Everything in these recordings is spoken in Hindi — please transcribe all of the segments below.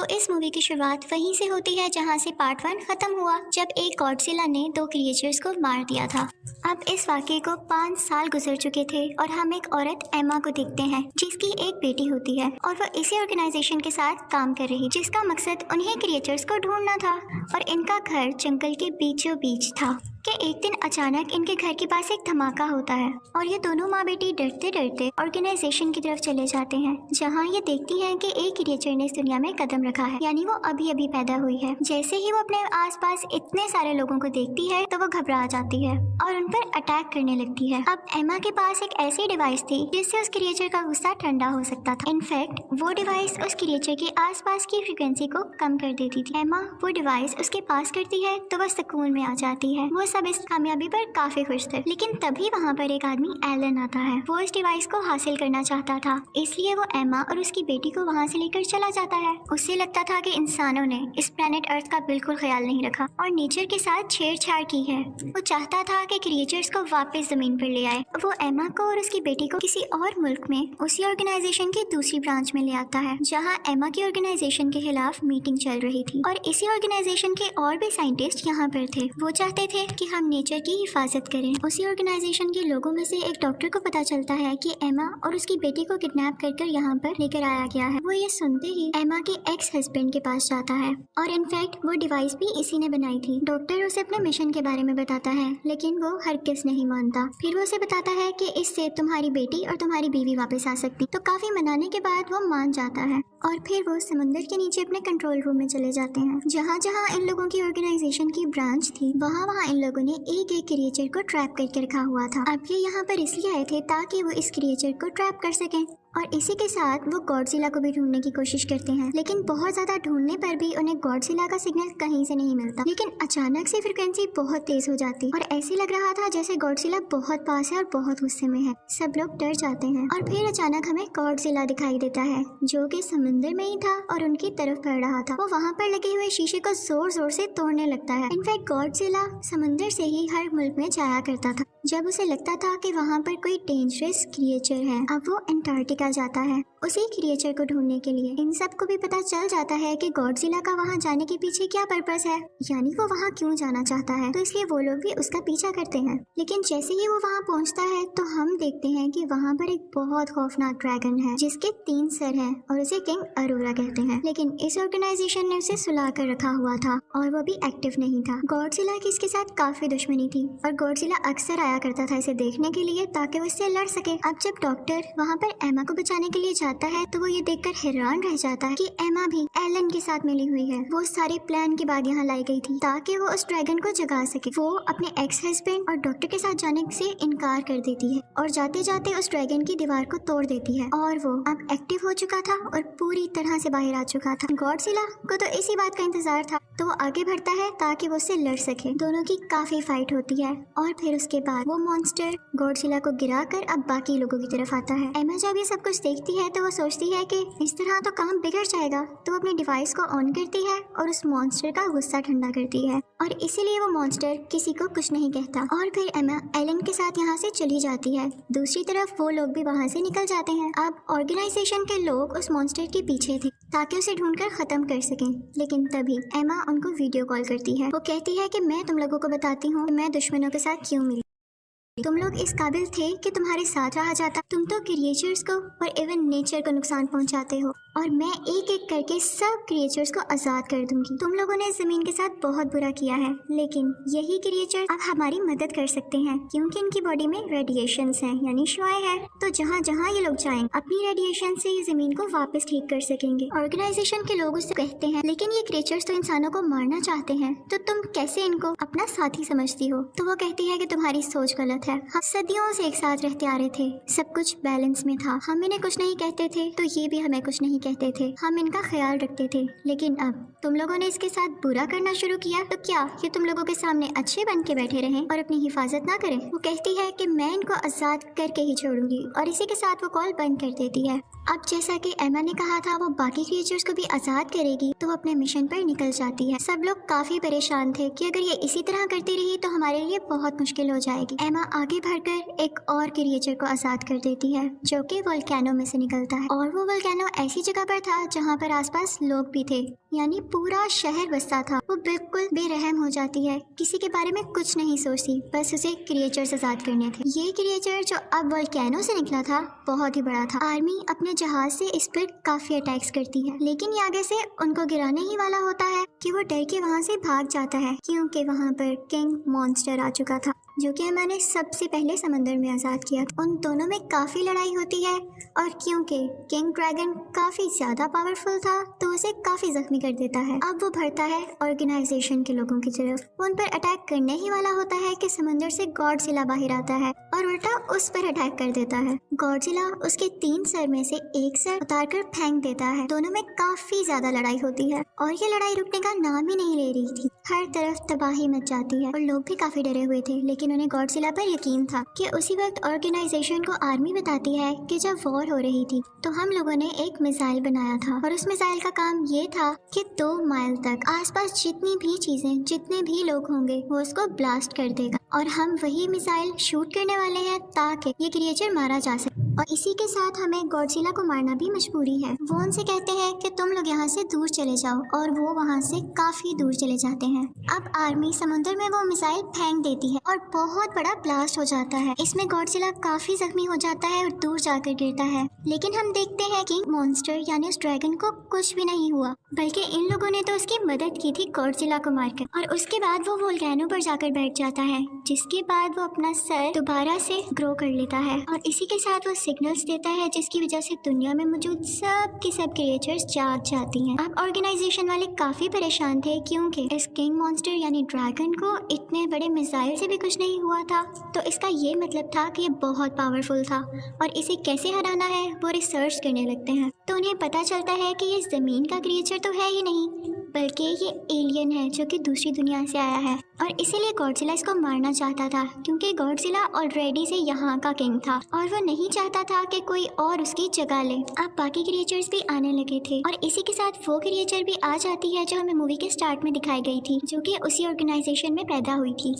तो इस मूवी की शुरुआत वहीं से होती है जहां से पार्ट 1 खत्म हुआ, जब एक गॉडजिला ने 2 क्रिएचर्स को मार दिया था। अब इस वाक़ये को 5 साल गुजर चुके थे और हम एक औरत एमा को देखते हैं जिसकी एक बेटी होती है और वो इसी ऑर्गेनाइजेशन के साथ काम कर रही, जिसका मकसद उन्हीं क्रिएचर्स को ढूंढना था। और इनका घर जंगल के बीचों बीच था कि एक दिन अचानक इनके घर के पास एक धमाका होता है और ये दोनों माँ बेटी डरते डरते ऑर्गेनाइजेशन की तरफ चले जाते हैं, जहाँ ये देखती हैं कि एक क्रिएचर ने इस दुनिया में कदम रखा है, यानी वो अभी अभी पैदा हुई है। जैसे ही वो अपने आसपास इतने सारे लोगों को देखती है तो वो घबरा जाती है और उन पर अटैक करने लगती है। अब एमा के पास एक ऐसी डिवाइस थी जिससे उस क्रिएचर का गुस्सा ठंडा हो सकता था। इनफैक्ट वो डिवाइस उस क्रिएचर के आसपास की फ्रिक्वेंसी को कम कर देती थी। एमा वो डिवाइस उसके पास करती है तो वह सुकून में आ जाती है। वो सब इस कामयाबी पर काफी खुश थे, लेकिन तभी वहाँ पर एक आदमी एलन आता है। वो इस डिवाइस को हासिल करना चाहता था, इसलिए वो एमा और उसकी बेटी को वहाँ से लेकर चला जाता है। उसे लगता था कि इंसानों ने इस प्लेनेट अर्थ का बिल्कुल ख्याल नहीं रखा और नेचर के साथ छेड़छाड़ की है। वो चाहता था कि क्रिएचर्स को वापस जमीन पर ले आए। वो एमा को और उसकी बेटी को किसी और मुल्क में उसी ऑर्गेनाइजेशन की दूसरी ब्रांच में ले आता है, जहाँ एमा की ऑर्गेनाइजेशन के खिलाफ मीटिंग चल रही थी और इसी ऑर्गेनाइजेशन के और भी साइंटिस्ट यहाँ पर थे। वो चाहते थे कि हम नेचर की हिफाजत करें। उसी ऑर्गेनाइजेशन के लोगों में से एक डॉक्टर को पता चलता है कि एमा और उसकी बेटी को किडनैप कर यहाँ पर लेकर आया गया है। वो ये सुनते ही एमा के एक्स हस्बैंड के पास जाता है और इनफैक्ट वो डिवाइस भी इसी ने बनाई थी। डॉक्टर उसे अपने मिशन के बारे में बताता है, लेकिन वो हरगिज़ नहीं मानता। फिर वो उसे बताता है कि इससे तुम्हारी बेटी और तुम्हारी बीवी वापस आ सकती। तो काफी मनाने के बाद वो मान जाता है और फिर वो समुद्र के नीचे अपने कंट्रोल रूम में चले जाते हैं, जहाँ जहाँ इन लोगों की ऑर्गेनाइजेशन की ब्रांच थी वहाँ वहाँ इन लोगों ने एक एक क्रिएचर को ट्रैप करके रखा हुआ था। अब ये यहाँ पर इसलिए आए थे ताकि वो इस क्रिएचर को ट्रैप कर सकें और इसी के साथ वो गॉडजिला को भी ढूंढने की कोशिश करते हैं, लेकिन बहुत ज्यादा ढूंढने पर भी उन्हें गॉडजिला का सिग्नल कहीं से नहीं मिलता। लेकिन अचानक से फ्रिक्वेंसी बहुत तेज हो जाती और ऐसे लग रहा था जैसे गॉडजिला बहुत पास है और बहुत गुस्से में है। सब लोग डर जाते हैं और फिर अचानक हमें गॉडजिला दिखाई देता है जो कि समुद्र में ही था और उनकी तरफ बढ़ रहा था। वो वहाँ पर लगे हुए शीशे को जोर जोर से तोड़ने लगता है। इनफैक्ट गॉडजिला समुद्र से ही हर मुल्क में जाया करता था जब उसे लगता था कि वहाँ पर कोई डेंजरस क्रिएचर है। अब वो अंटार्कटिका जाता है उसी क्रिएचर को ढूंढने के लिए। इन सब को भी पता चल जाता है कि गॉडजिला का वहाँ जाने के पीछे क्या पर्पस है, यानी वो वहाँ क्यों जाना चाहता है, तो इसलिए वो लोग भी उसका पीछा करते हैं। लेकिन जैसे ही वो वहाँ पहुँचता है तो हम देखते हैं कि वहाँ पर एक बहुत खौफनाक ड्रैगन है जिसके 3 सर हैं और उसे किंग अरोरा कहते हैं। लेकिन इस ऑर्गेनाइजेशन ने उसे सुला कर रखा हुआ था और वो भी एक्टिव नहीं था। गॉडजिला की इसके साथ काफी दुश्मनी थी और गॉडजिला अक्सर आया करता था इसे देखने के लिए ताकि वो इससे लड़ सके। अब जब डॉक्टर वहाँ पर एमा को बचाने के लिए जाता है तो वो ये देखकर हैरान रह जाता है कि एमा भी एलन के साथ मिली हुई है। वो सारे प्लान के बाद यहाँ लाई गई थी ताकि वो उस ड्रैगन को जगा सके। वो अपने एक्स हस्बैंड और डॉक्टर के साथ जाने से इनकार कर देती है और जाते जाते उस ड्रैगन की दीवार को तोड़ देती है और वो अब एक्टिव हो चुका था और पूरी तरह से बाहर आ चुका था। गॉडजिला को तो इसी बात का इंतजार था तो वो आगे बढ़ता है ताकि वो उससे लड़ सके। दोनों की काफी फाइट होती है और फिर उसके बाद वो मॉन्स्टर गॉडजिला को गिराकर अब बाकी लोगों की तरफ आता है। एमा जब ये सब कुछ देखती है तो वो सोचती है कि इस तरह तो काम बिगड़ जाएगा, तो अपनी डिवाइस को ऑन करती है और उस मॉन्स्टर का गुस्सा ठंडा करती है और इसीलिए वो मॉन्स्टर किसी को कुछ नहीं कहता। और फिर एमा एलन के साथ यहाँ से चली जाती है। दूसरी तरफ वो लोग भी वहाँ से निकल जाते हैं। अब ऑर्गेनाइजेशन के लोग उस मॉन्स्टर के पीछे थे ताकि उसे ढूंढकर खत्म कर सकें, लेकिन तभी एमा उनको वीडियो कॉल करती है। वो कहती है कि मैं तुम लोगों को बताती हूँ मैं दुश्मनों के साथ क्यों मिली। तुम लोग इस काबिल थे कि तुम्हारे साथ रहा जाता। तुम तो क्रिएचर्स को और इवन नेचर को नुकसान पहुंचाते हो और मैं एक एक करके सब क्रिएचर्स को आज़ाद कर दूंगी। तुम लोगों ने ज़मीन के साथ बहुत बुरा किया है, लेकिन यही क्रिएचर्स अब हमारी मदद कर सकते हैं क्योंकि इनकी बॉडी में रेडिएशंस हैं, यानी शुआएं हैं। तो जहाँ जहाँ ये लोग जाएंगे अपनी रेडिएशन से ये ज़मीन को वापस ठीक कर सकेंगे। ऑर्गेनाइजेशन के लोग उससे कहते हैं लेकिन ये क्रिएचर्स तो इंसानों को मारना चाहते हैं, तो तुम कैसे इनको अपना साथी समझती हो। तो वो कहती है कि तुम्हारी सोच गलत है। हम सदियों से एक साथ रहते आ रहे थे, सब कुछ बैलेंस में था। हम इन्हें कुछ नहीं कहते थे तो ये भी हमें कुछ नहीं कहते थे। हम इनका ख्याल रखते थे, लेकिन अब तुम लोगों ने इसके साथ बुरा करना शुरू किया तो क्या ये तुम लोगों के सामने अच्छे बन के बैठे रहें और अपनी हिफाजत ना करें। वो कहती है कि मैं इनको आज़ाद करके ही छोड़ूंगी और इसी के साथ वो कॉल बंद कर देती है। अब जैसा कि एमा ने कहा था वो बाकी क्रिएचर्स को भी आज़ाद करेगी तो वो अपने मिशन पर निकल जाती है। सब लोग काफ़ी परेशान थे कि अगर ये इसी तरह करती रही तो हमारे लिए बहुत मुश्किल हो जाएगी। एमा आगे बढ़कर एक और क्रिएचर को आजाद कर देती है जो कि वोल्केनो में से निकलता है। और वो वोल्केनो ऐसी जगह पर था जहाँ पर आसपास लोग भी थे, यानी पूरा शहर बसता था। वो बिल्कुल बेरहम हो जाती है, किसी के बारे में कुछ नहीं सोचती, बस उसे क्रिएचर्स आजाद करने थे। ये क्रिएचर जो अब वोल्केनो से निकला था बहुत ही बड़ा था। आर्मी अपने जहाज से इस पर काफी अटैक्स करती है, लेकिन ये आगे से उनको गिराने ही वाला होता है कि वो डर के वहाँ से भाग जाता है, क्योंकि वहाँ पर किंग मॉन्स्टर आ चुका था जो कि मैंने सबसे पहले समंदर में आजाद किया। उन दोनों में काफी लड़ाई होती है और क्योंकि किंग ड्रैगन काफी ज्यादा पावरफुल था तो उसे काफी जख्मी कर देता है। अब वो बढ़ता है ऑर्गेनाइजेशन के लोगों की तरफ। वो उन पर अटैक करने ही वाला होता है कि समंदर से गॉडजिला बाहर आता है और उल्टा उस पर अटैक कर देता है। गॉडजिला उसके 3 सर में से एक सर उतार कर फेंक देता है। दोनों में काफी ज्यादा लड़ाई होती है और ये लड़ाई रुकने का नाम ही नहीं ले रही थी। हर तरफ तबाही मच जाती है और लोग भी काफी डरे हुए थे, लेकिन उन्हें गॉडजिला पर यकीन था कि उसी वक्त ऑर्गेनाइजेशन को आर्मी बताती है कि जब वॉर हो रही थी तो हम लोगों ने एक मिसाइल बनाया था और उस मिसाइल का काम ये था कि 2 माइल तक आसपास जितनी भी चीजें, जितने भी लोग होंगे वो उसको ब्लास्ट कर देगा और हम वही मिसाइल शूट करने वाले हैं ताकि ये क्रिएचर मारा जा सके। और इसी के साथ हमें गॉडजिला को मारना भी मजबूरी है। वो उनसे कहते हैं कि तुम लोग यहाँ से दूर चले जाओ और वो वहाँ से काफी दूर चले जाते हैं। अब आर्मी समुद्र में वो मिसाइल फेंक देती है और बहुत बड़ा ब्लास्ट हो जाता है। इसमें गॉडजिला काफी जख्मी हो जाता है और दूर जाकर गिरता है, लेकिन हम देखते हैं कि मॉन्स्टर यानी उस ड्रैगन को कुछ भी नहीं हुआ, बल्कि इन लोगों ने तो उसकी मदद की थी गॉडजिला को मारकर। और उसके बाद वो वोल्केनो पर जाकर बैठ जाता है, जिसके बाद वो अपना सर दोबारा से ग्रो कर लेता है और इसी के साथ वो सिग्नल्स देता है जिसकी वजह से दुनिया में मौजूद सब की सब क्रिएचर्स जाग जाती हैं। अब ऑर्गेनाइजेशन वाले काफी परेशान थे क्योंकि इस किंग मॉन्स्टर यानी ड्रैगन को इतने बड़े मिसाइल से भी कुछ नहीं हुआ था, तो इसका ये मतलब था कि ये बहुत पावरफुल था और इसे कैसे हराना है वो रिसर्च करने लगते हैं। तो उन्हें पता चलता है कि ये जमीन का क्रिएचर तो है ही नहीं, बल्कि ये एलियन है जो कि दूसरी दुनिया से आया है और इसीलिए गॉडजिला इसको मारना चाहता था, क्योंकि गॉडजिला ऑलरेडी से यहाँ का किंग था और वो नहीं चाहता था कि कोई और उसकी जगह ले। अब बाकी क्रिएचर्स भी आने लगे थे और इसी के साथ वो क्रिएचर भी आ जाती है जो हमें मूवी के स्टार्ट में दिखाई गई थी, जो कि उसी ऑर्गेनाइजेशन में पैदा हुई थी।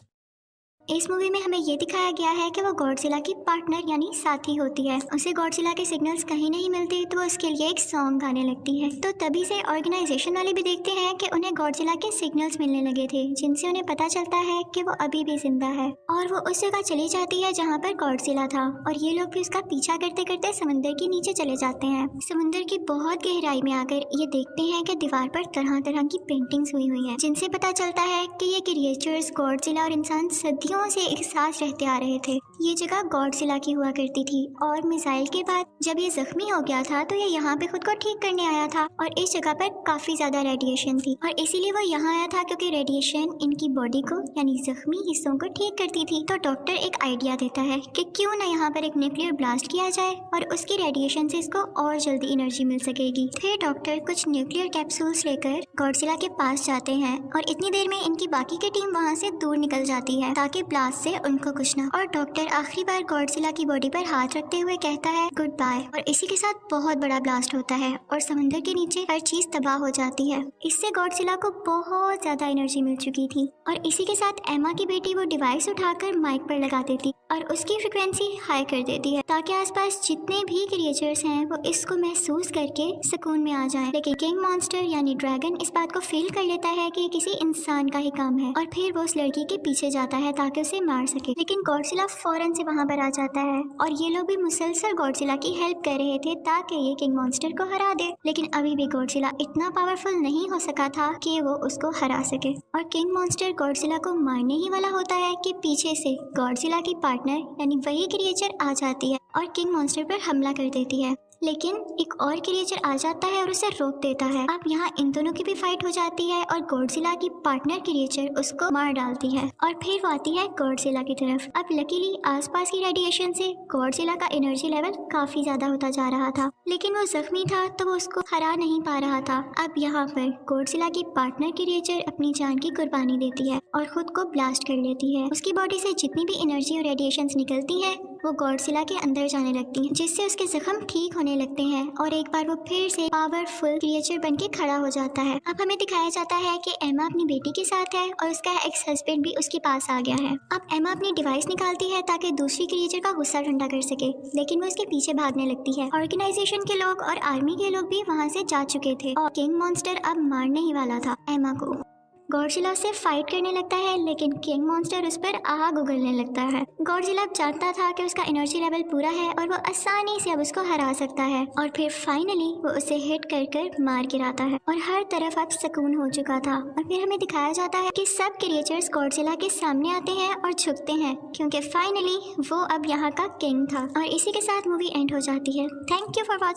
इस मूवी में हमें ये दिखाया गया है कि वो गॉडजिला की पार्टनर यानी साथी होती है। उसे गॉडजिला के सिग्नल्स कहीं नहीं मिलते तो वो उसके लिए एक सॉन्ग गाने लगती है। तो तभी से ऑर्गेनाइजेशन वाले भी देखते हैं कि उन्हें गॉडजिला के सिग्नल्स मिलने लगे थे, जिनसे उन्हें पता चलता है कि वो अभी भी जिंदा है और वो उस जगह चली जाती है जहाँ पर गॉडजिला था और ये लोग भी उसका पीछा करते करते समंदर के नीचे चले जाते हैं। समंदर की बहुत गहराई में आकर ये देखते हैं कि दीवार पर तरह तरह की पेंटिंग्स हुई हुई है, जिनसे पता चलता है कि ये क्रिएचर्स गॉडजिला और इंसान सदियों से एक साथ रहते आ रहे थे। ये जगह गॉडजिला की हुआ करती थी और मिसाइल के बाद जब ये जख्मी हो गया था तो ये यहाँ पे खुद को ठीक करने आया था और इस जगह पर काफी ज्यादा रेडिएशन थी और इसीलिए वो यहाँ आया था क्योंकि रेडिएशन इनकी बॉडी को यानी जख्मी हिस्सों को ठीक करती थी। तो डॉक्टर एक आइडिया देता है कि क्यों ना यहाँ पर एक न्यूक्लियर ब्लास्ट किया जाए और उसकी रेडिएशन से इसको और जल्दी एनर्जी मिल सकेगी। फिर डॉक्टर कुछ न्यूक्लियर कैप्सूल्स लेकर गॉडजिला के पास जाते हैं और इतनी देर में इनकी बाकी की टीम वहाँ से दूर निकल जाती है ताकि ब्लास्ट से उनको कुछ ना। और डॉक्टर आखिरी बार गॉडजिला की बॉडी पर हाथ रखते हुए कहता है गुड बाय और इसी के साथ बहुत बड़ा ब्लास्ट होता है और समंदर के नीचे हर चीज तबाह हो जाती है। इससे गॉडजिला को बहुत ज्यादा एनर्जी मिल चुकी थी और इसी के साथ एमा की बेटी वो डिवाइस उठाकर माइक पर लगा देती और उसकी फ्रिक्वेंसी हाई कर देती है ताकि आसपास जितने भी क्रिएचर्स हैं वो इसको महसूस करके सुकून में आ जाएं। लेकिन किंग मॉन्स्टर यानी ड्रैगन इस बात को फील कर लेता है कि किसी इंसान का ही काम है और फिर वो उस लड़की के पीछे जाता है ताकि उसे मार सके। लेकिन गॉडजिला फौरन से वहां पर आ जाता है और ये लोग भी मुसलसल गॉडजिला की हेल्प कर रहे थे ताकि ये किंग मॉन्स्टर को हरा दे। लेकिन अभी भी गॉडजिला इतना पावरफुल नहीं हो सका था कि वो उसको हरा सके और किंग मॉन्स्टर गॉडजिला को मारने ही वाला होता है कि पीछे से गॉडजिला की पार्टनर यानी वही क्रिएचर आ जाती है और किंग मॉन्स्टर पर हमला कर देती है। लेकिन एक और क्रिएचर आ जाता है और उसे रोक देता है। अब यहाँ इन दोनों की भी फाइट हो जाती है और गॉडजिला की पार्टनर क्रिएचर उसको मार डालती है और फिर वो आती है गॉडजिला की तरफ। अब लकीली आसपास की रेडिएशन से गॉडजिला का एनर्जी लेवल काफी ज्यादा होता जा रहा था, लेकिन वो जख्मी था तो वो उसको हरा नहीं पा रहा था। अब यहाँ पर गॉडजिला की पार्टनर क्रिएचर अपनी जान की कुर्बानी देती है और खुद को ब्लास्ट कर लेती है। उसकी बॉडी से जितनी भी एनर्जी और रेडिएशन निकलती है वो गॉडजिला के अंदर जाने लगती है, जिससे उसके जख्म ठीक होने लगते हैं और एक बार वो फिर से पावरफुल क्रिएचर बन के खड़ा हो जाता है। अब हमें दिखाया जाता है कि एमा अपनी बेटी के साथ है और उसका एक्स हस्बैंड भी उसके पास आ गया है। अब एमा अपनी डिवाइस निकालती है ताकि दूसरी क्रिएचर का गुस्सा ठंडा कर सके, लेकिन वो उसके पीछे भागने लगती है। ऑर्गेनाइजेशन के लोग और आर्मी के लोग भी वहाँ से जा चुके थे और किंग मॉन्स्टर अब मारने ही वाला था एमा को। गॉडजिला उससे फाइट करने लगता है, लेकिन किंग मॉन्स्टर उस पर आग उगलने लगता है। गॉडजिला जानता था कि उसका एनर्जी लेवल पूरा है और वो आसानी से अब उसको हरा सकता है, और फिर फाइनली वो उसे हिट कर कर मार गिराता है और हर तरफ अब सुकून हो चुका था। और फिर हमें दिखाया जाता है कि सब क्रिएचर्स गॉडजिला के सामने आते हैं और झुकते हैं, क्योंकि फाइनली वो अब यहाँ का किंग था। और इसी के साथ मूवी एंड हो जाती है। Thank you for watching.